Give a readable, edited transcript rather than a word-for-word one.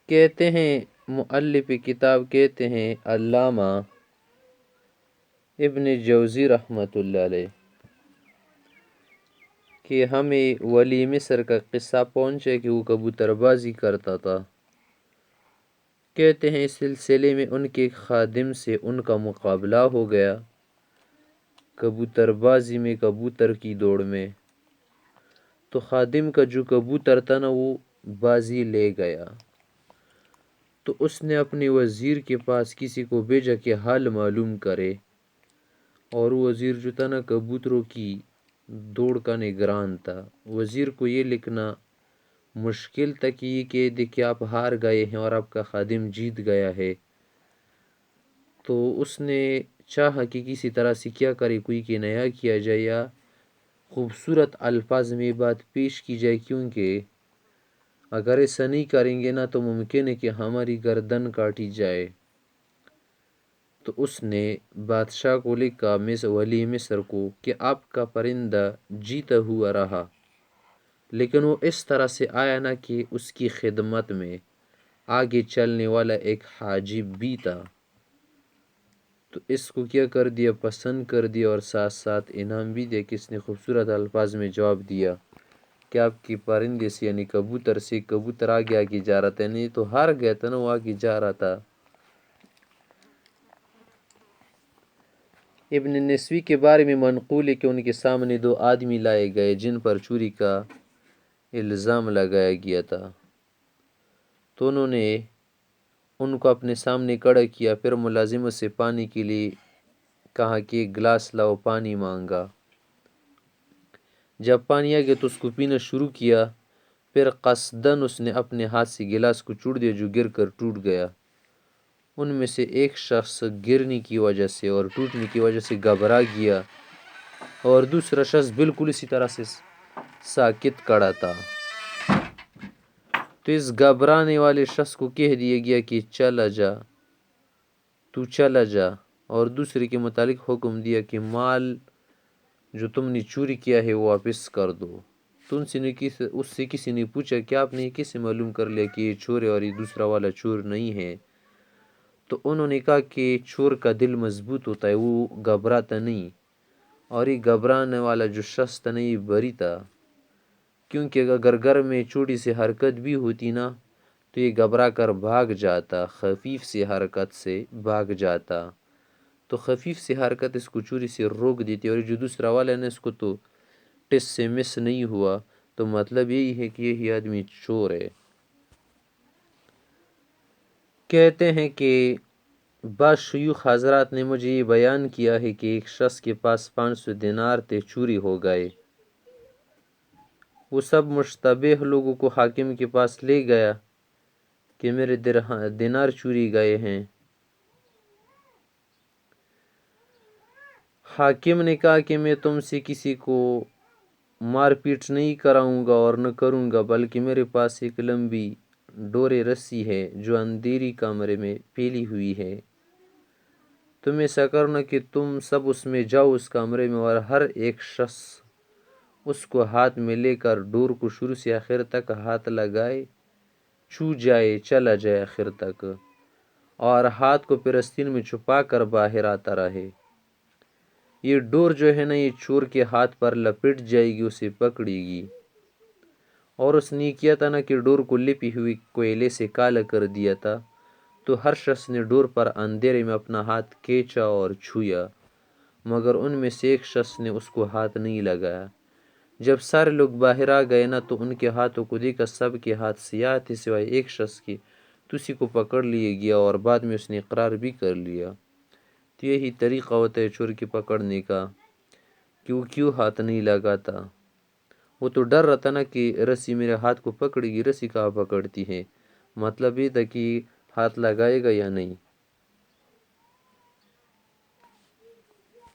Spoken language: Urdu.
کہتے ہیں مؤلف کتاب کہتے ہیں علامہ ابن جوزی رحمۃ اللہ علیہ کہ ہمیں ولی مصر کا قصہ پہنچے کہ وہ کبوتر بازی کرتا تھا۔ کہتے ہیں اس سلسلے میں ان کے خادم سے ان کا مقابلہ ہو گیا کبوتر بازی میں، کبوتر کی دوڑ میں۔ تو خادم کا جو کبوتر تھا نا وہ بازی لے گیا، تو اس نے اپنے وزیر کے پاس کسی کو بھیجا کہ حال معلوم کرے، اور وزیر جو تھا نا کبوتروں کی دوڑ کا نگران تھا۔ وزیر کو یہ لکھنا مشکل تھا کہ یہ کہہ دے کہ آپ ہار گئے ہیں اور آپ کا خادم جیت گیا ہے۔ تو اس نے چاہا کہ کسی طرح سے کیا کرے، کوئی کہ نیا کیا جائے یا خوبصورت الفاظ میں بات پیش کی جائے، کیونکہ اگر ایسا نہیں کریں گے نا تو ممکن ہے کہ ہماری گردن کاٹی جائے۔ تو اس نے بادشاہ کو لکھا، ولی مصر کو، کہ آپ کا پرندہ جیتا ہوا رہا، لیکن وہ اس طرح سے آیا نا کہ اس کی خدمت میں آگے چلنے والا ایک حاجب بھی تھا۔ تو اس کو کیا کر دیا، پسند کر دیا، اور ساتھ ساتھ انعام بھی دیا کہ اس نے خوبصورت الفاظ میں جواب دیا کہ آپ کی پرندے سے یعنی کبوتر سے، کبوتر آگے آگے جا رہا تھا، نہیں تو ہار گیا تھا نا، وہ آگے جا رہا تھا۔ ابن نسوی کے بارے میں منقول ہے کہ ان کے سامنے دو آدمی لائے گئے جن پر چوری کا الزام لگایا گیا تھا، تو انہوں نے ان کو اپنے سامنے کھڑا کیا، پھر ملازموں سے پانی کے لیے کہا کہ ایک گلاس لاؤ، پانی مانگا۔ جب پانی آ گیا تو اس کو پینا شروع کیا، پھر قصدن اس نے اپنے ہاتھ سے گلاس کو چوڑ دیا جو گر کر ٹوٹ گیا۔ ان میں سے ایک شخص گرنے کی وجہ سے اور ٹوٹنے کی وجہ سے گھبرا گیا، اور دوسرا شخص بالکل اسی طرح سے ساکت کھڑا تھا۔ تو اس گھبرانے والے شخص کو کہہ دیا گیا کہ چلا جا، تو چلا جا، اور دوسرے کے متعلق حکم دیا کہ مال جو تم نے چوری کیا ہے وہ واپس کر دو۔ تو اس سے کسی نے پوچھا کہ آپ نے کیسے معلوم کر لیا کہ یہ چور ہے اور یہ دوسرا والا چور نہیں ہے؟ تو انہوں نے کہا کہ چور کا دل مضبوط ہوتا ہے، وہ گھبراتا نہیں، اور یہ گھبرانے والا جو شخص تھا نہیں بری تھا، کیونکہ اگر گھر میں چھوٹی سی حرکت بھی ہوتی نا تو یہ گھبرا کر بھاگ جاتا، خفیف سی حرکت سے بھاگ جاتا۔ تو خفیف سی حرکت اس کو چوری سے روک دیتی، اور جو دوسرا والا ہے نا اس کو تو ٹس سے مس نہیں ہوا، تو مطلب یہی ہے کہ یہی آدمی چور ہے۔ کہتے ہیں کہ بعض شیوخ حضرات نے مجھے یہ بیان کیا ہے کہ ایک شخص کے پاس 500 دینار تھے، چوری ہو گئے۔ وہ سب مشتبہ لوگوں کو حاکم کے پاس لے گیا کہ میرے دینار چوری گئے ہیں۔ حاکم نے کہا کہ میں تم سے کسی کو مار پیٹ نہیں کراؤں گا اور نہ کروں گا، بلکہ میرے پاس ایک لمبی ڈورے رسی ہے جو اندھیری کمرے میں پھیلی ہوئی ہے۔ تم ایسا کرنا کہ تم سب اس میں جاؤ، اس کمرے میں، اور ہر ایک شخص اس کو ہاتھ میں لے کر ڈور کو شروع سے آخر تک ہاتھ لگائے، چھو جائے، چلا جائے آخر تک، اور ہاتھ کو پرستین میں چھپا کر باہر آتا رہے۔ یہ ڈور جو ہے نا یہ چور کے ہاتھ پر لپٹ جائے گی، اسے پکڑے گی۔ اور اس نے کیا تھا نا کہ ڈور کو لپی ہوئی کوئلے سے کالا کر دیا تھا، تو ہر شخص نے ڈور پر اندھیرے میں اپنا ہاتھ کھینچا اور چھویا، مگر ان میں سے ایک شخص نے اس کو ہاتھ نہیں لگایا۔ جب سارے لوگ باہر آ گئے نا تو ان کے ہاتھوں کو دیکھا سب کے ہاتھ سیاہ تھے سوائے ایک شخص کے، تو اسی کو پکڑ لیا گیا، اور بعد میں اس نے اقرار بھی کر لیا۔ تو یہی طریقہ ہوتا ہے چور کے پکڑنے کا کہ وہ کیوں ہاتھ نہیں لگاتا۔ وہ تو ڈر رہا تھا نا کہ رسی میرے ہاتھ کو پکڑے گی، رسی کہاں پکڑتی ہے، مطلب یہ تھا کہ ہاتھ لگائے گا یا نہیں۔